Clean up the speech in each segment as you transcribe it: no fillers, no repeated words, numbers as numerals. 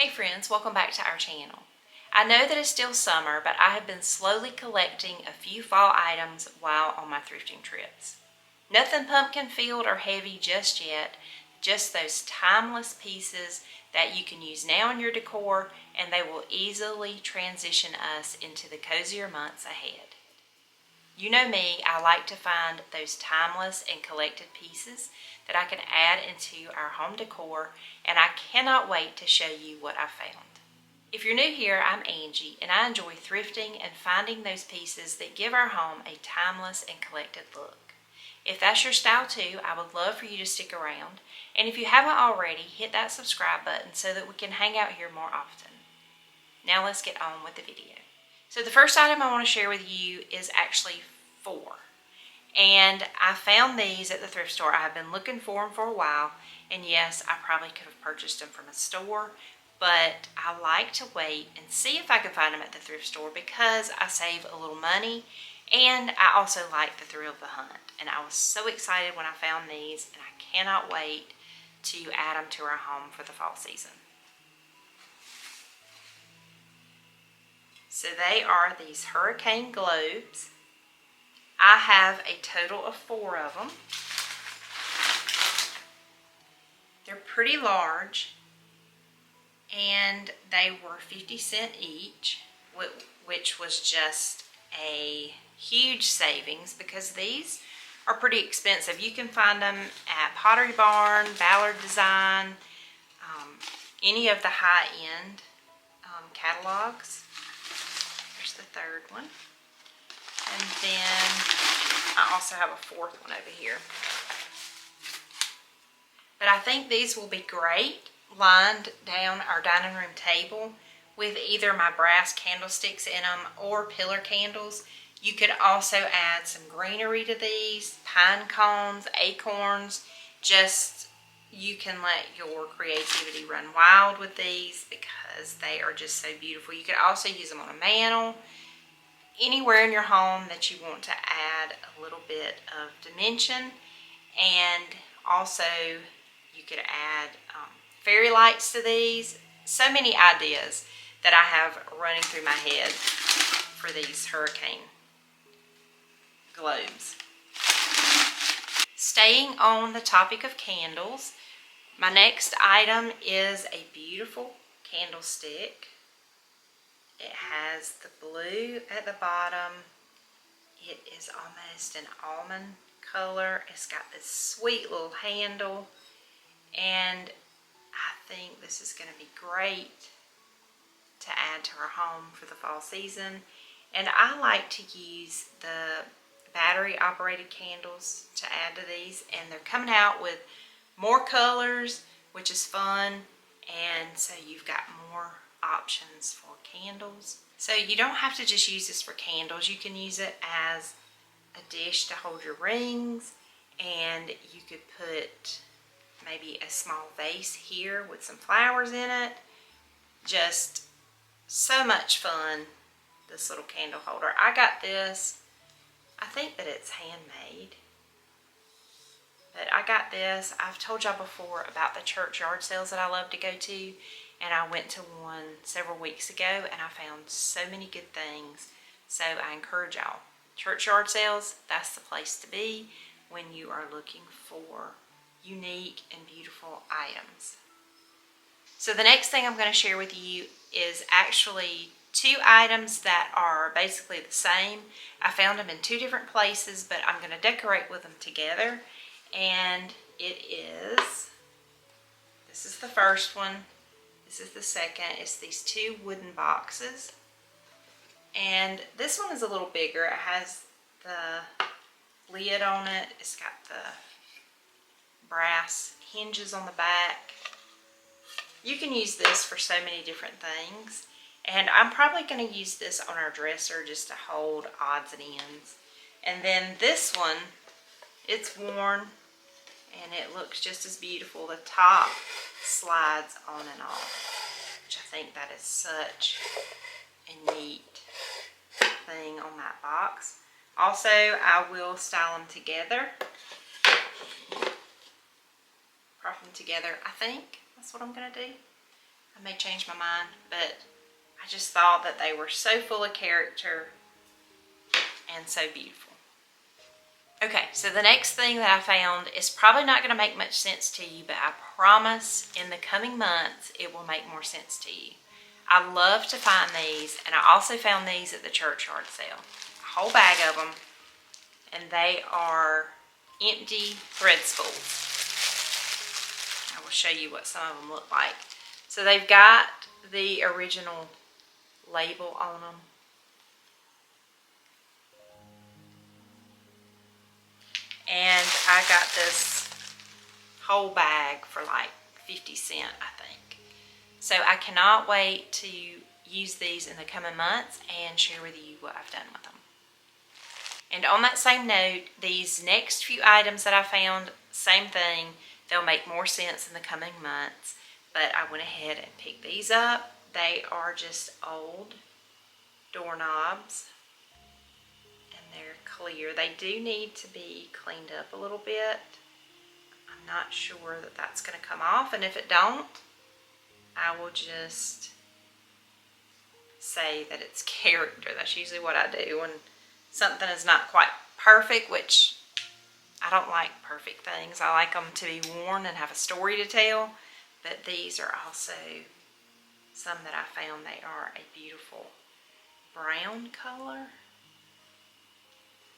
Hey friends, welcome back to our channel. I know that it's still summer, but I have been slowly collecting a few fall items while on my thrifting trips. Nothing pumpkin filled or heavy just yet, just those timeless pieces that you can use now in your decor, and they will easily transition us into the cozier months ahead. You know me, I like to find those timeless and collected pieces that I can add into our home decor, and I cannot wait to show you what I found. If you're new here, I'm Angie, and I enjoy thrifting and finding those pieces that give our home a timeless and collected look. If that's your style too, I would love for you to stick around, and if you haven't already, hit that subscribe button so that we can hang out here more often. Now let's get on with the video. So the first item I want to share with you is actually 4. And I found these at the thrift store. I've been looking for them for a while. And yes, I probably could have purchased them from a store. But I like to wait and see if I can find them at the thrift store because I save a little money. And I also like the thrill of the hunt. And I was so excited when I found these. And I cannot wait to add them to our home for the fall season. So they are these hurricane globes. I have a total of 4 of them. They're pretty large, and they were 50 cents each, which was just a huge savings because these are pretty expensive. You can find them at Pottery Barn, Ballard Design, any of the high-end catalogs. There's the third one. And then I also have a 4th one over here. But I think these will be great lined down our dining room table with either my brass candlesticks in them or pillar candles. You could also add some greenery to these, pine cones, acorns. Just, you can let your creativity run wild with these because they are just so beautiful. You could also use them on a mantle. Anywhere in your home that you want to add a little bit of dimension. And also you could add fairy lights to these. So many ideas that I have running through my head for these hurricane globes. Staying on the topic of candles, my next item is a beautiful candlestick. It has the blue at the bottom. It is almost an almond color. It's got this sweet little handle. And I think this is going to be great to add to our home for the fall season. And I like to use the battery operated candles to add to these. And they're coming out with more colors, which is fun. And so you've got more options for candles. So you don't have to just use this for candles. You can use it as a dish to hold your rings, and you could put maybe a small vase here with some flowers in it. Just so much fun, this little candle holder. I got this, I think that it's handmade. But I got this. I've told y'all before about the church yard sales that I love to go to. And I went to one several weeks ago and I found so many good things. So I encourage y'all. Church yard sales, that's the place to be when you are looking for unique and beautiful items. So the next thing I'm going to share with you is actually 2 items that are basically the same. I found them in 2 different places, but I'm going to decorate with them together. And it is, this is the first one, this is the second. It's these 2 wooden boxes. And this one is a little bigger. It has the lid on it. It's got the brass hinges on the back. You can use this for so many different things. And I'm probably going to use this on our dresser just to hold odds and ends. And then this one, it's worn. And it looks just as beautiful. The top slides on and off, which I think that is such a neat thing on that box. Also, I will style them together. Prop them together, I think. That's what I'm going to do. I may change my mind, but I just thought that they were so full of character and so beautiful. Okay, so the next thing that I found is probably not going to make much sense to you, but I promise in the coming months it will make more sense to you. I love to find these, and I also found these at the churchyard sale. A whole bag of them, and they are empty thread spools. I will show you what some of them look like. So they've got the original label on them. And I got this whole bag for like 50 cents, I think. So I cannot wait to use these in the coming months and share with you what I've done with them. And on that same note, these next few items that I found, same thing, they'll make more sense in the coming months. But I went ahead and picked these up. They are just old doorknobs. They're clear. They do need to be cleaned up a little bit. I'm not sure that that's going to come off, and if it don't, I will just say that it's character. That's usually what I do when something is not quite perfect, which I don't like perfect things. I like them to be worn and have a story to tell, but these are also some that I found. They are a beautiful brown color.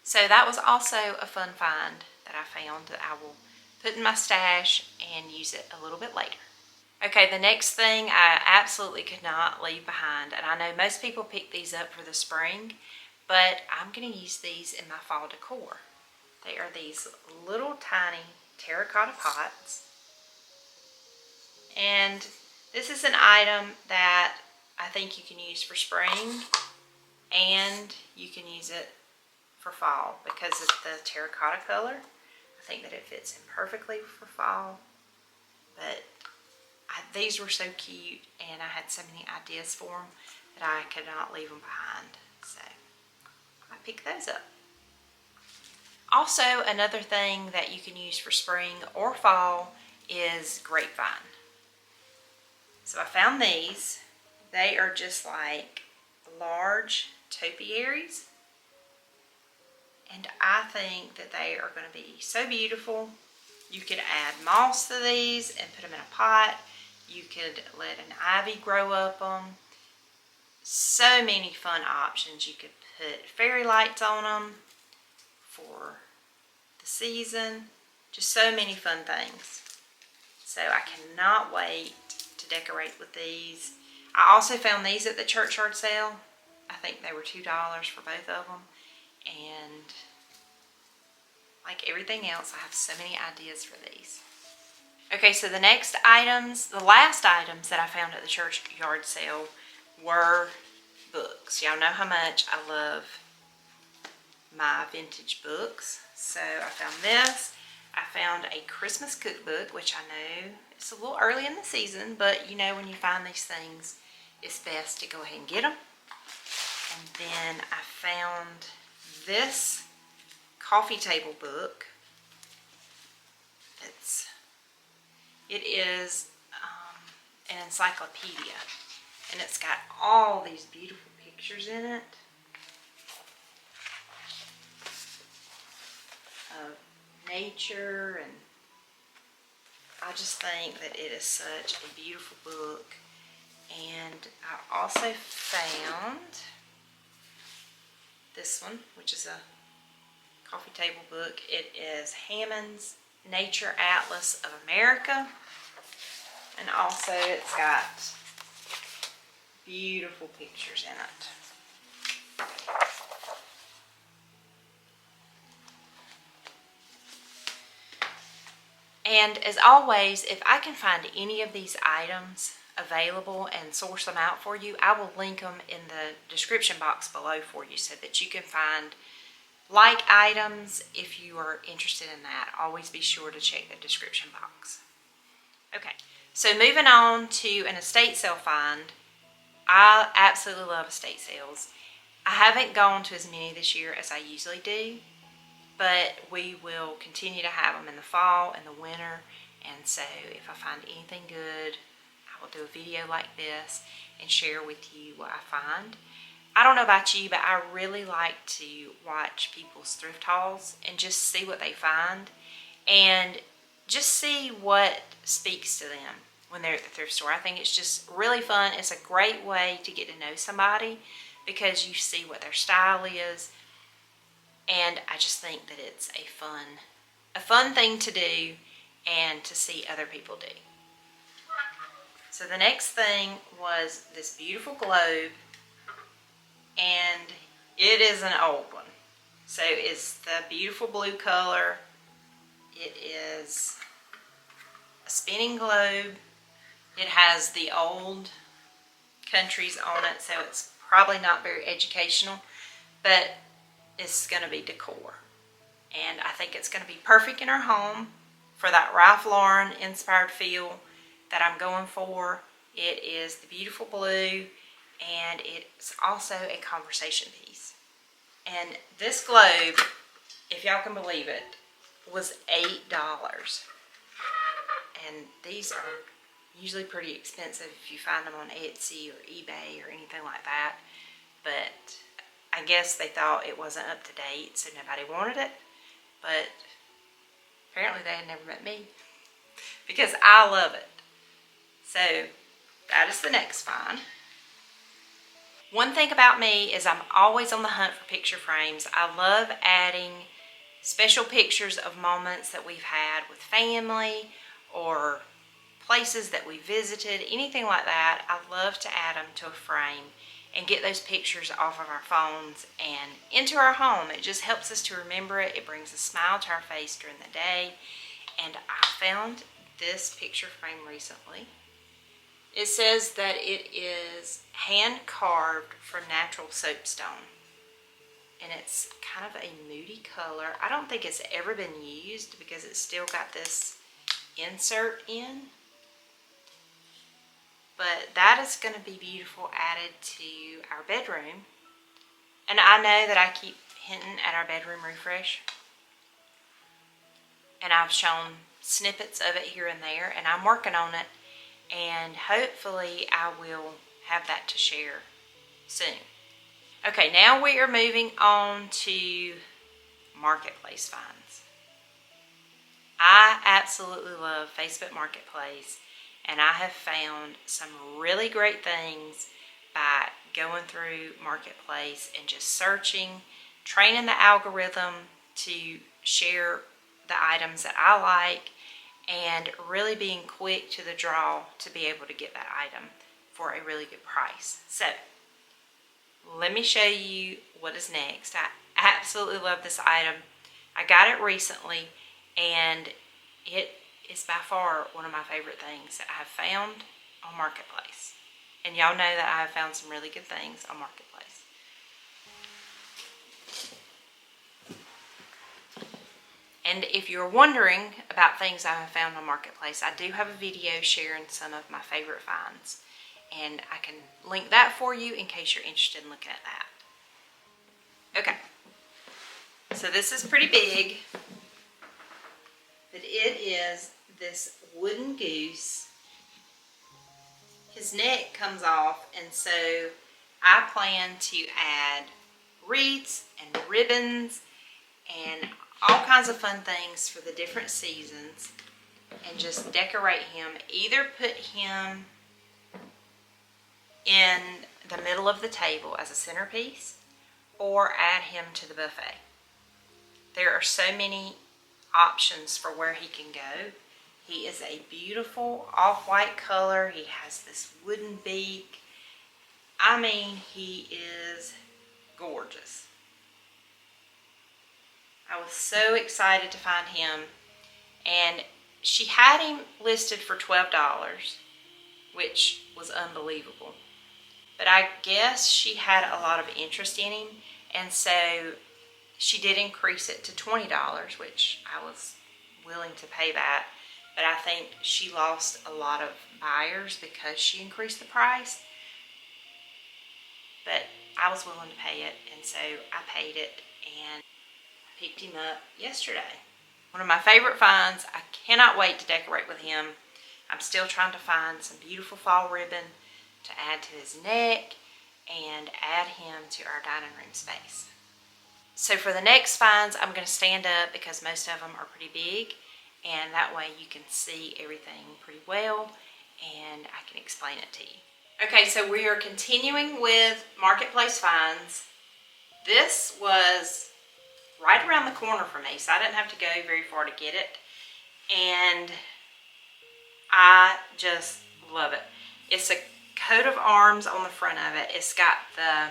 So that was also a fun find that I found that I will put in my stash and use it a little bit later. Okay, the next thing I absolutely could not leave behind, and I know most people pick these up for the spring, but I'm going to use these in my fall decor. They are these little tiny terracotta pots, and this is an item that I think you can use for spring, and you can use it for fall because of the terracotta color. I think that it fits in perfectly for fall, but these were so cute and I had so many ideas for them that I could not leave them behind, so I picked those up. Also, another thing that you can use for spring or fall is grapevine. So I found these. They are just like large topiaries. And I think that they are going to be so beautiful. You could add moss to these and put them in a pot. You could let an ivy grow up them. So many fun options. You could put fairy lights on them for the season. Just so many fun things. So I cannot wait to decorate with these. I also found these at the churchyard sale. I think they were $2 for both of them. And like everything else, I have so many ideas for these. Okay, so the next items, the last items that I found at the churchyard sale were books. Y'all know how much I love my vintage books. So I found this. I found a Christmas cookbook, which I know it's a little early in the season, but you know when you find these things, it's best to go ahead and get them. And then I found this coffee table book. It is an encyclopedia, and it's got all these beautiful pictures in it of nature, and I just think that it is such a beautiful book. And I also found this one, which is a coffee table book. It is Hammond's Nature Atlas of America, and also it's got beautiful pictures in it. And as always, if I can find any of these items available and source them out for you, I will link them in the description box below for you so that you can find like items if you are interested in that. Always be sure to check the description box. Okay, so moving on to an estate sale find. I absolutely love estate sales. I haven't gone to as many this year as I usually do, but we will continue to have them in the fall and the winter. And so if I find anything good, I will do a video like this and share with you what I find. I don't know about you, but I really like to watch people's thrift hauls and just see what they find and just see what speaks to them when they're at the thrift store. I think it's just really fun. It's a great way to get to know somebody because you see what their style is, and I just think that it's a fun thing to do and to see other people do. So the next thing was this beautiful globe, and it is an old one. So it's the beautiful blue color. It is a spinning globe. It has the old countries on it, so it's probably not very educational, but it's going to be decor. And I think it's going to be perfect in our home for that Ralph Lauren inspired feel that I'm going for. It is the beautiful blue, and it's also a conversation piece. And this globe, if y'all can believe it, was $8. And these are usually pretty expensive if you find them on Etsy or eBay or anything like that. But I guess they thought it wasn't up to date, so nobody wanted it. But apparently they had never met me because I love it. So that is the next find. One thing about me is I'm always on the hunt for picture frames. I love adding special pictures of moments that we've had with family or places that we visited, anything like that. I love to add them to a frame and get those pictures off of our phones and into our home. It just helps us to remember it. It brings a smile to our face during the day. And I found this picture frame recently. It says that it is hand carved from natural soapstone. And it's kind of a moody color. I don't think it's ever been used because it's still got this insert in. But that is going to be beautiful added to our bedroom. And I know that I keep hinting at our bedroom refresh. And I've shown snippets of it here and there, and I'm working on it. And hopefully I will have that to share soon. Okay, now we are moving on to marketplace finds. I absolutely love Facebook Marketplace, and I have found some really great things by going through Marketplace and just searching, training the algorithm to share the items that I like, and really being quick to the draw to be able to get that item for a really good price. So let me show you what is next. I absolutely love this item. I got it recently, and it is by far one of my favorite things that I have found on Marketplace. And y'all know that I have found some really good things on Marketplace. And if you're wondering about things I have found on Marketplace, I do have a video sharing some of my favorite finds. And I can link that for you in case you're interested in looking at that. Okay, so this is pretty big, but it is this wooden goose. His neck comes off, and so I plan to add wreaths and ribbons and all kinds of fun things for the different seasons and just decorate him. Either put him in the middle of the table as a centerpiece or add him to the buffet. There are so many options for where he can go. He is a beautiful off-white color. He has this wooden beak. I mean, he is gorgeous. I was so excited to find him, and she had him listed for $12, which was unbelievable. But I guess she had a lot of interest in him, and so she did increase it to $20, which I was willing to pay that. But I think she lost a lot of buyers because she increased the price. But I was willing to pay it, and so I paid it, and I picked him up yesterday. One of my favorite finds. I cannot wait to decorate with him. I'm still trying to find some beautiful fall ribbon to add to his neck and add him to our dining room space. So for the next finds, I'm going to stand up because most of them are pretty big, and that way you can see everything pretty well and I can explain it to you. Okay, so we are continuing with marketplace finds. This was right around the corner for me, so I didn't have to go very far to get it, and I just love it. It's a coat of arms on the front of it. It's got the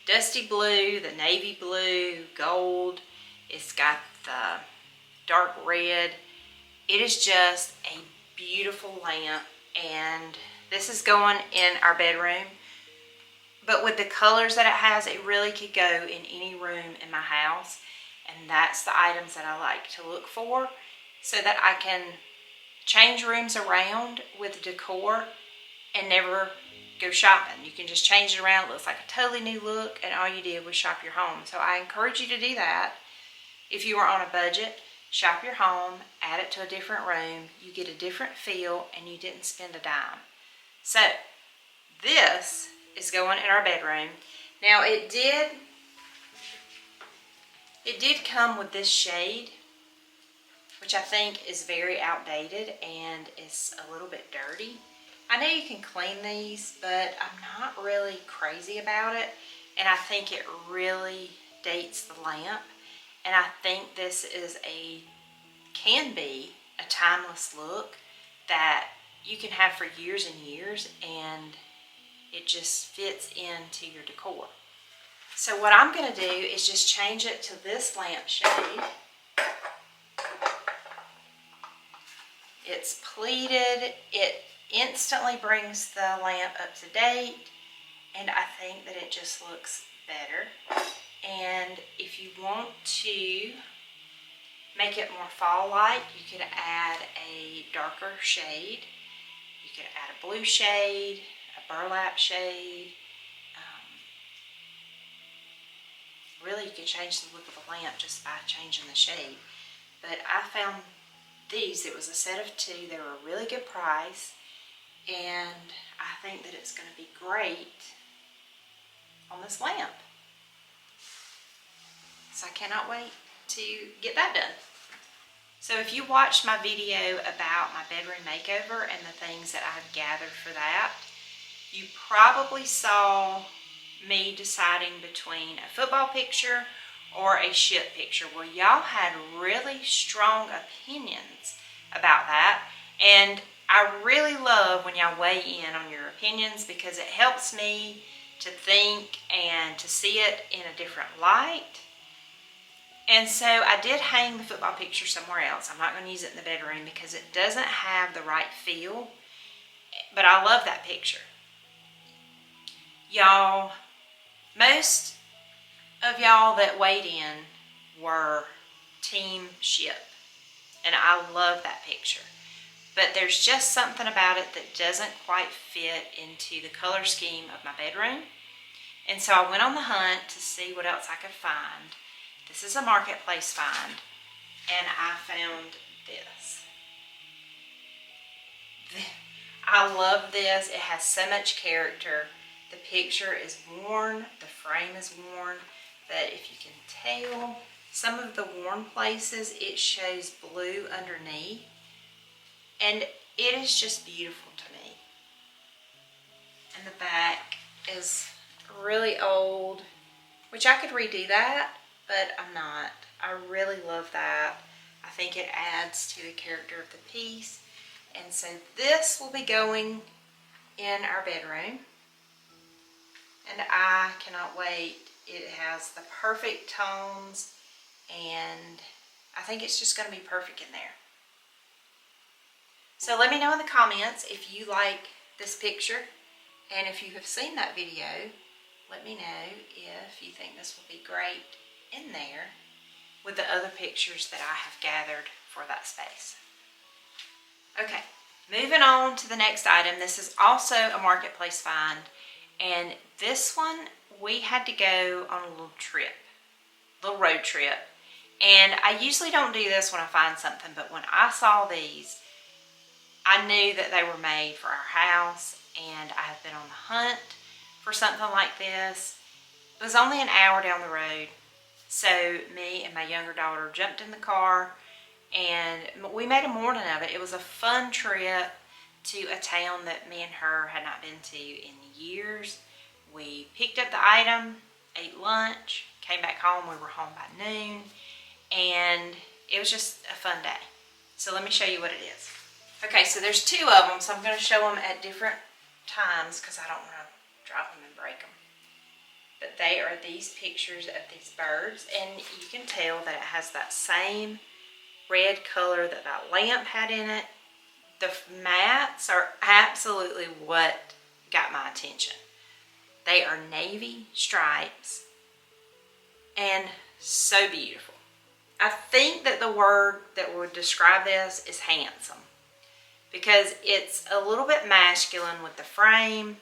dusty blue, the navy blue, gold. It's got the dark red. It is just a beautiful lamp, and this is going in our bedroom. But with the colors that it has, it really could go in any room in my house. And that's the items that I like to look for, so that I can change rooms around with decor and never go shopping. You can just change it around. It looks like a totally new look, and all you did was shop your home. So I encourage you to do that. If you are on a budget, shop your home, add it to a different room. You get a different feel, and you didn't spend a dime. So this is going in our bedroom. Now it did come with this shade, which I think is very outdated and it's a little bit dirty. I know you can clean these, but I'm not really crazy about it, and I think it really dates the lamp, and I think this can be a timeless look that you can have for years and years, and it just fits into your decor. So what I'm going to do is just change it to this lamp shade. It's pleated. It instantly brings the lamp up to date, and I think that it just looks better. And if you want to make it more fall-like, you could add a darker shade. You could add a blue shade, a burlap shade. Really, you could change the look of the lamp just by changing the shade. But I found these, it was a set of 2. They were a really good price, and I think that it's going to be great on this lamp. So I cannot wait to get that done. So if you watched my video about my bedroom makeover and the things that I've gathered for that, you probably saw me deciding between a football picture or a ship picture. Well, y'all had really strong opinions about that, and I really love when y'all weigh in on your opinions, because it helps me to think and to see it in a different light. And so I did hang the football picture somewhere else. I'm not going to use it in the bedroom because it doesn't have the right feel, but I love that picture. Y'all, most of y'all that weighed in were team ship, and I love that picture. But there's just something about it that doesn't quite fit into the color scheme of my bedroom. And so I went on the hunt to see what else I could find. This is a marketplace find, and I found this. I love this. It has so much character. The picture is worn, the frame is worn, but if you can tell, some of the worn places, it shows blue underneath, and it is just beautiful to me. And the back is really old, which I could redo that, but I'm not. I really love that. I think it adds to the character of the piece. And so this will be going in our bedroom, and I cannot wait. It has the perfect tones, and I think it's just going to be perfect in there. So let me know in the comments if you like this picture, and if you have seen that video, let me know if you think this will be great in there with the other pictures that I have gathered for that space. Okay, moving on to the next item. This is also a marketplace find, and this one we had to go on a little trip, little road trip. And I usually don't do this when I find something, but when I saw these, I knew that they were made for our house, and I have been on the hunt for something like this. It was only an hour down the road, so me and my younger daughter jumped in the car, and we made a morning of it. It was a fun trip to a town that me and her had not been to in years. We picked up the item, ate lunch, came back home. We were home by noon, and it was just a fun day. So let me show you what it is. Okay, so there's two of them, so I'm going to show them at different times because I don't want to drop them and break them. But they are these pictures of these birds, and you can tell that it has that same red color that that lamp had in it. The mats are absolutely what got my attention. They are navy stripes and so beautiful. I think that the word that would describe this is handsome, because it's a little bit masculine with the frame,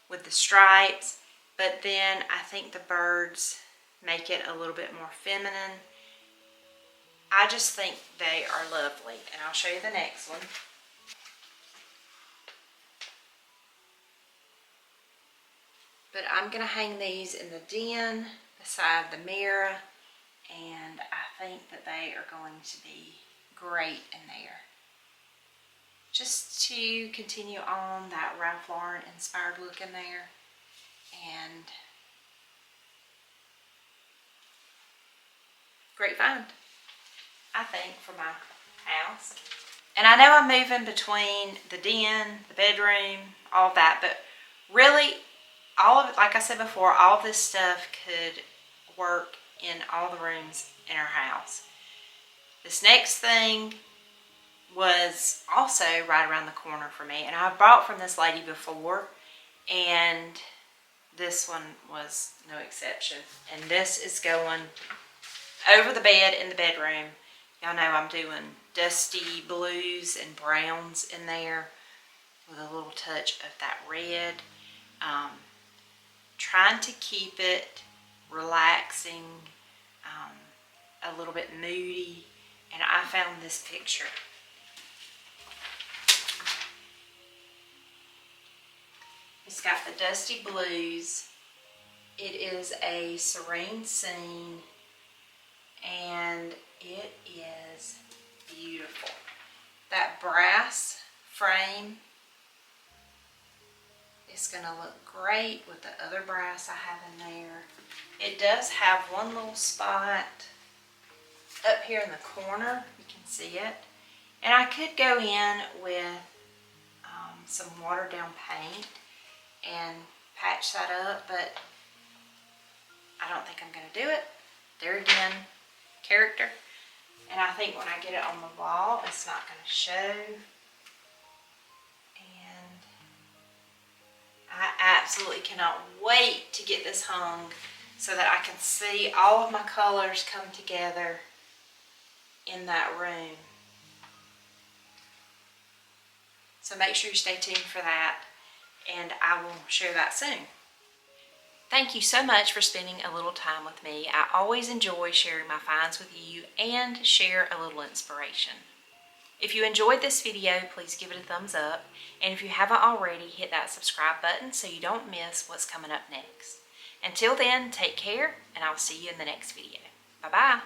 with the stripes, but then I think the birds make it a little bit more feminine. I just think they are lovely, and I'll show you the next one. But I'm going to hang these in the den beside the mirror, and I think that they are going to be great in there. Just to continue on that Ralph Lauren inspired look in there. And great find, I think, for my house. And I know I'm moving between the den, the bedroom, all that, but really all of it, like I said before, all of this stuff could work in all the rooms in our house. This next thing was also right around the corner for me, and I bought from this lady before, and this one was no exception. And this is going over the bed in the bedroom. Y'all know I'm doing dusty blues and browns in there with a little touch of that red. Trying to keep it relaxing, a little bit moody, and I found this picture. It's got the dusty blues. It is a Serene scene, and it is beautiful. That brass frame is going to look great with the other brass I have in there. It does have one little spot up here in the corner. You can see it. And I could go in with some watered down paint and patch that up, but I don't think I'm going to do it. There again, character. And I think when I get it on the wall, it's not going to show. And I absolutely cannot wait to get this hung so that I can see all of my colors come together in that room. So make sure you stay tuned for that, and I will share that soon. Thank you so much for spending a little time with me. I always enjoy sharing my finds with you and share a little inspiration. If you enjoyed this video, please give it a thumbs up. And if you haven't already, hit that subscribe button so you don't miss what's coming up next. Until then, take care, and I'll see you in the next video. Bye-bye.